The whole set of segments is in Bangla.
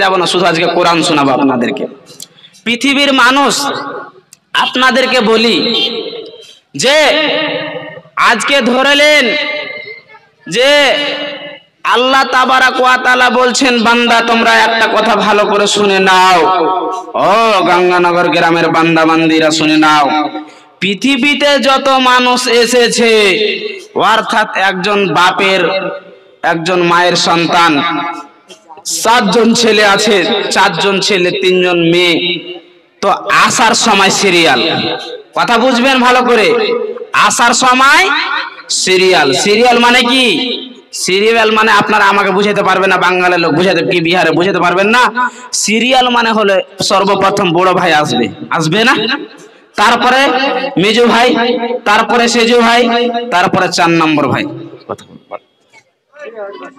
যাব না, শুধু আজকে কোরআন শোনাবো আপনাদেরকে। পৃথিবীর মানুষ আপনাদেরকে বলি যে আজকে ধরেলেন যে আল্লাহ তাবারাক ওয়া তাআলা বলছেন, বান্দা তোমরা একটা কথা ভালো করে শুনে নাও, ও গঙ্গানগর গ্রামের বান্দা বান্দিরা শুনে নাও, পৃথিবীতে যত মানুষ এসেছে অর্থাৎ একজন বাপের একজন মায়ের সন্তান, 7 জন ছেলে আছে, 4 জন ছেলে 3 জন মেয়ে, তো আসার সময় সিরিয়াল, কথা বুঝবেন ভালো করে, আসার সময় সিরিয়াল। সিরিয়াল মানে কি? সিরিয়াল মানে আপনারা আমাকে বুঝাতে পারবেন না, বাঙালির লোক বুঝাতে কি বিহারে বুঝাতে পারবেন না। সিরিয়াল মানে হলো সর্বপ্রথম বড় ভাই আসবে, আসবে না, তারপরে মেজো ভাই, তারপরে সেজো ভাই, তারপরে 4 নম্বর ভাই।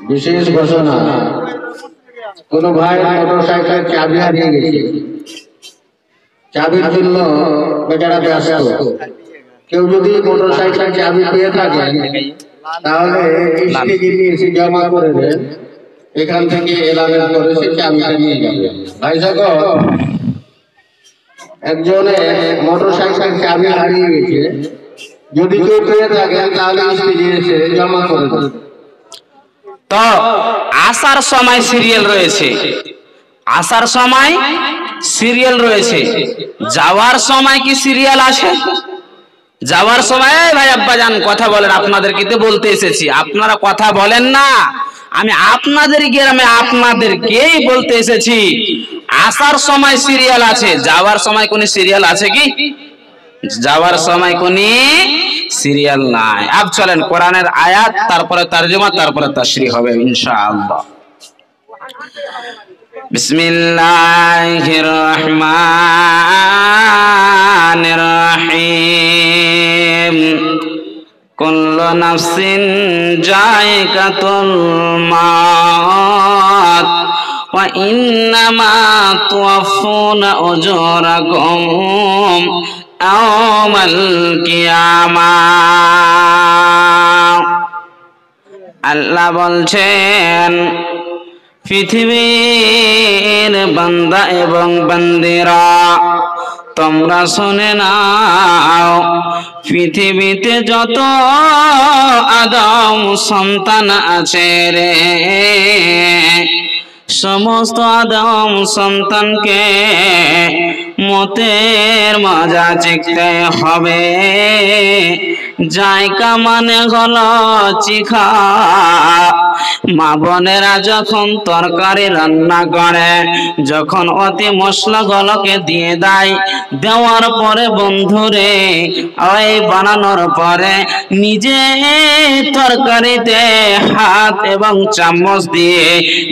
বিশেষ ঘোষণা, কোন ভাই মোটরসাইকেল চাবি হারিয়ে গেছে, চাবির জন্য বেচারা ব্যস্ত, কেউ যদি মোটরসাইকেল চাবি পেয়ে থাকেন তাহলে স্টেজে নিয়ে এসে জমা করে দেন, এখান থেকে এলাকা করে সে চাবিটা নিয়ে যাবে। ভাই সাগর, একজনে মোটরসাইকেল চাবি হারিয়ে গেছে, যদি কেউ পেয়ে থাকেন তাহলে স্টেজে এসে জমা করে দেন। তো আসার সময় সিরিয়াল রয়েছে, আসার সময় সিরিয়াল রয়েছে, যাওয়ার সময় কি সিরিয়াল আছে? যাওয়ার সময় ভাই আব্বাজান কথা বলেন, আপনাদেরকে তো বলতে এসেছি, আপনারা কথা বলেন না, আমি আপনাদের গ্রামে আপনাদেরকেই বলতে এসেছি। আসার সময় সিরিয়াল আছে, যাওয়ার সময় কোন সিরিয়াল আছে কি? যাওয়ার সময় কোন সিরিয়াল নাই। আব চলেন কোরআনের আয়াত, তারপরে তরজমা, তারপরে তাশরিহ হবে ইনশাআল্লাহ। বিসমিল্লাহির রহমানির রহিম। কুল্লু নাফসিন যায়িকাতুল মাউত ওয়া ইন্নামা তুওয়াফফুনা উজুরাকুম ইয়াওমাল কিয়ামাহ। আল্লাহ বলছেন, পৃথিবীর বান্দা এবং বান্দিরা তোমরা শুনে নাও, পৃথিবীতে যত আদম সন্তান আছে রে, সমস্ত আদম সন্তানকে মতের মজা চিখতে হবে। জায়গা মানে হলো চিখা। মা বোনেরা যখন তরকারি রান্না করে, যখন অতি মশলা গুলোকে দিয়ে দেয়, দেওয়ার পরে বন্ধুরে ওই বানানোর পরে নিজে তরকারিতে হাত এবং চামচ দিয়ে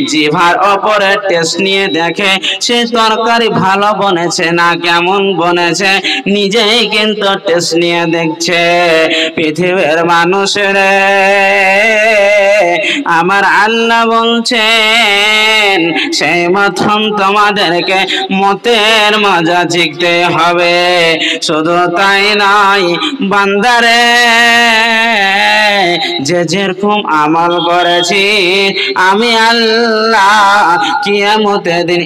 জিভার উপরে টেস্ট নিয়ে দেখে সে তরকারি ভালো বনেছে না কেমন বনেছে, নিজেই কিন্তু টেস্ট নিয়ে দেখছে। পৃথিবীর মানুষের আমার আল্লাহ বলছেন, সেই মতন তোমাদেরকে মতের মজা চিখতে হবে। শুধু তাই নয় বান্দারে, যে যেরকম আমল করেছি আমি আল্লাহ কিয়ামতের দিন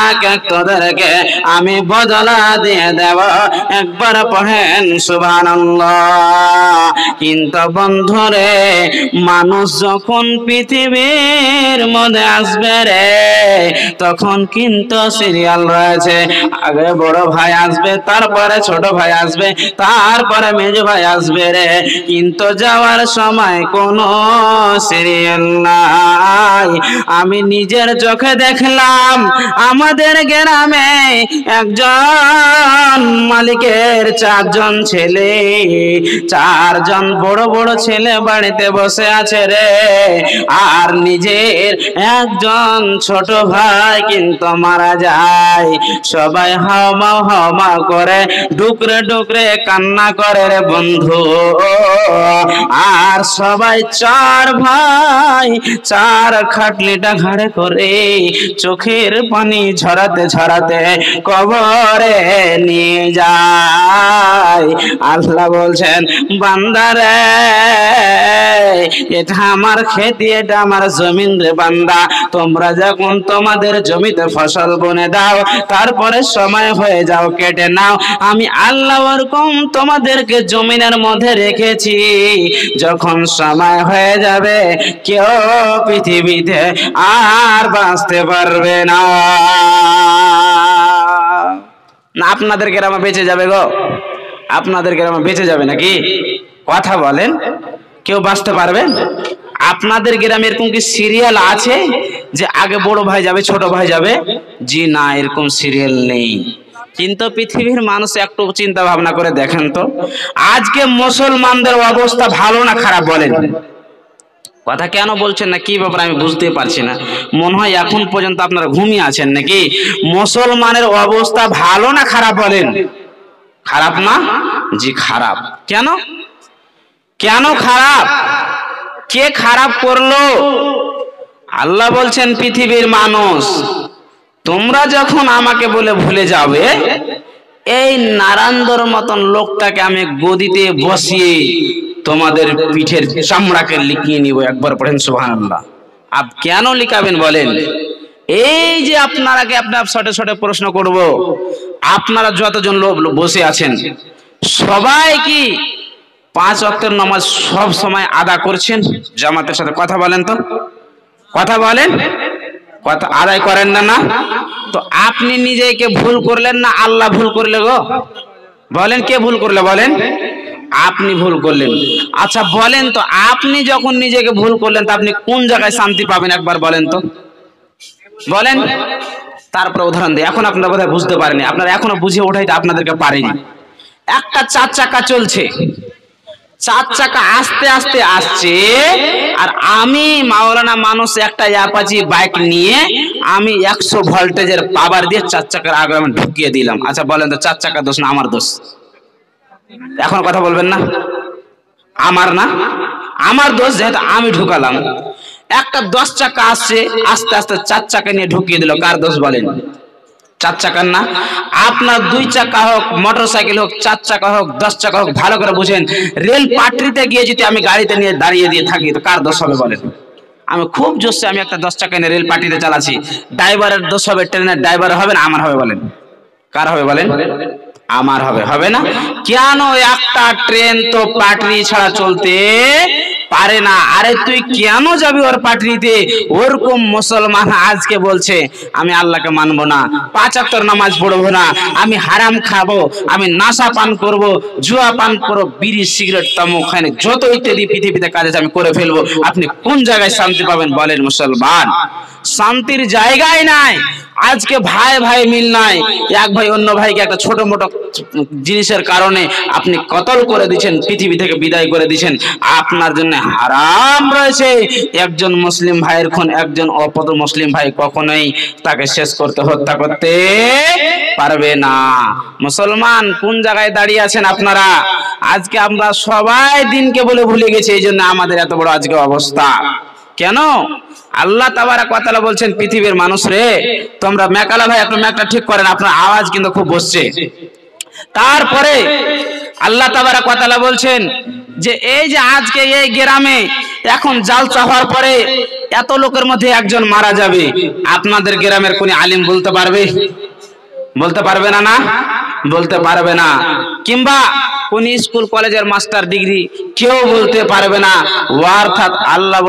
এক এক তোদেরকে আমি বদলা দিয়ে দেব। একবার পড়েন সুবহানাল্লাহ। কিন্তু বন্ধুরে, মানুষ যখন পৃথিবীর মধ্যে আসবে রে, তখন কিন্তু সিরিয়াল রয়েছে। আগে বড় ভাই আসবে, তারপরে ছোট ভাই আসবে, তারপরে মেজো ভাই আসবে রে, কিন্তু যাওয়ার সময় কোনো সিরিয়াল নাই। আমি নিজের চোখে দেখলাম আমাদের গ্রামে একজন মালিকের 4 জন ছেলে, 4 জন বড় বড় ছেলে বাড়িতে বসে আছে রে, আর নিজের একজন ছোট ভাই কিন্তু মারা যায়। সবাই হাওমা হাওমা করে ডুকরে ডুকরে কান্না করে রে বন্ধু। আর সবাই 4 ভাই 4 খাটলিটা ঘাড়ে করে চোখের পানি ঝরাতে ঝরাতে কবরে নিয়ে যায়। আল্লাহ বলছেন, বান্দারে এটা আমার খেতি এটা আমার জমিন রে বান্দা, তোমরা যখন তোমাদের জমিতে ফসল বুনে দাও তারপরে সময় হয়ে যাও কেটে নাও, আমি আল্লাহ ওরকম তোমাদেরকে জমিনের মধ্যে রেখেছি, যখন সময় হয়ে যাবে কেউ পৃথিবীতে আর বাঁচতে পারবে না। না আপনাদের গ্রামে বেঁচে যাবে গো? আপনাদের গ্রামে বেঁচে যাবে নাকি? কথা বলেন, কেউ বাঁচতে পারবে? আপনাদের গ্রামে এরকম কি সিরিয়াল আছে যে আগে বড় ভাই যাবে ছোট ভাই যাবে? জি না, এরকম সিরিয়াল নেই। কিন্তু পৃথিবীর মানুষ একটু চিন্তা ভাবনা করে দেখেন তো, আজকে মুসলমানদের অবস্থা ভালো না খারাপ বলেন? কথা কেন বলছেন না, কি ব্যাপার আমি বুঝতে পারছি না। মনে হয় এখন পর্যন্ত আপনারা ঘুমিয়ে আছেন নাকি? মুসলমানের অবস্থা ভালো না খারাপ বলেন? খারাপ না? জি খারাপ। কেন? কেন খারাপ? কে খারাপ করলো? আল্লাহ বলছেন পৃথিবীর মানুষ তোমরা যখন আমাকে বলে ভুলে যাবে, এই নারান্দর মতন লোকটাকে আমি গদিতে বসিয়ে তোমাদের পিঠের চামড়াকে লিখিয়ে নিব। একবার পড়েন সুবহানাল্লাহ। আপ কেন লিখাবেন বলেন? এই যে আপনারাকে আপনার ছোট ছোট প্রশ্ন করব, আপনারা যতজন লোক বসে আছেন সবাই কি 5 ওয়াক্তের নামাজ সব সময় আদা করছেন জামাতের সাথে? কথা বলেন তো, কথা বলেন, কথা আদায় করেন না? না তো আপনি নিজেকে ভুল করলেন না আল্লাহ ভুল করলে গো? বলেন কে ভুল করলে? বলেন আপনি ভুল করলেন। আচ্ছা বলেন তো, আপনি যখন নিজেকে ভুল করলেন তা আপনি কোন জায়গায় শান্তি পাবেন একবার বলেন তো, বলেন। তারপরে উদাহরণ দিই, এখন আপনারা বোধহয় বুঝতে পারেনি, আপনারা এখনো বুঝিয়ে ওঠাইতে আপনাদেরকে পারেনি। একটা 4 চাকা চলছে, 4 চাকা আস্তে আস্তে আসছে, আর আমি মাওলানা মানুষ একটা অ্যাপাচি বাইক নিয়ে আমি 100 ভোল্টেজের পাওয়ার দিয়ে 4 চাকার আগে আমি ঢুকিয়ে দিলাম। আচ্ছা বলেন তো 4 চাকা দোষ না আমার দোষ? এখন কথা বলবেন না? আমার না, আমার দোষ যেহেতু আমি ঢুকালাম। একটা 10 চাকা আসছে, আস্তে আস্তে 4 চাকা নিয়ে ঢুকিয়ে দিল, কার দোষ বলেন? 4 চাকার না? আপনার 2 চাকা হোক, মোটরসাইকেল হোক, 4 চাকা হোক, 10 চাকা হোক, ভালো করে বুঝেন, রেল পাটরিতে গিয়ে যদি আমি গাড়িতে নিয়ে দাঁড়িয়ে দিয়ে থাকি তো কার দোষ হবে বলেন? আমি খুব জোরছে আমি একটা 10 চাকা নিয়ে রেল পাটরিতে চালাচ্ছি, ড্রাইভারের দোষ হবে? ট্রেনের ড্রাইভার হবে না আমার হবে বলেন? কার হবে বলেন? আমার হবে, হবে না? কেন? একটা ট্রেন তো পাটরি ছাড়া চলতে পারে না। আরে তুই কেন যাবি ওর পাটরিতে? ওরকম মুসলমান আজকে বলছে আমি আল্লাহকে মানবো না, 5 ওয়াক্ত নামাজ পড়বো না, আমি হারাম খাবো, আমি নাশা পান করব, জুয়া পান করব, বিড়ি সিগারেট তামাক খাই, যত ইত্যাদি পৃথিবীতে কাজ আছে আমি করে ফেলবো। আপনি কোন জায়গায় শান্তি পাবেন বলেন মুসলমান? শান্তির জায়গায় নাই। আজকে ভাই ভাই মিল নাই, এক ভাই অন্য ভাইকে একটা ছোট মোটো জিনিসের কারণে আপনি কতল করে দিচ্ছেন, পৃথিবী থেকে বিদায় করে দিচ্ছেন। আপনার জন্য হারাম রয়েছে একজন মুসলিম ভাইয়ের খুন। একজন অপর মুসলিম ভাই কখনোই তাকে শেষ করতে, হত্যা করতে পারবে না। মুসলমান কোন জায়গায় দাঁড়িয়ে আছেন আপনারা? আজকে আমরা সবাই দিনকে বলে ভুলে গেছি, এই জন্য আমাদের এত বড় আজকে অবস্থা। কেন? আল্লাহ তাবারাক ওয়া তাআলা বলছেন পৃথিবীর মানুষ রে তোমরা, মেকালা ভাই একটু ম্যাকটা ঠিক করেন, আপনার আওয়াজ কিন্তু খুব বসছে। তারপরে আল্লাহ তাবারাক ওয়া তাআলা বলছেন যে এই যে আজকে এই গ্রামে এখন জালসা হওয়ার পরে এত লোকের মধ্যে একজন মারা যাবে, আপনাদের গ্রামের কোন আলিম বলতে পারবে? বলতে পারবে না? না বলতে পারবে না। কিংবা কোন স্কুল কলেজের মাস্টার ডিগ্রি কেউ বলতে পারবে না। অর্থাৎ আল্লাহ বলছেন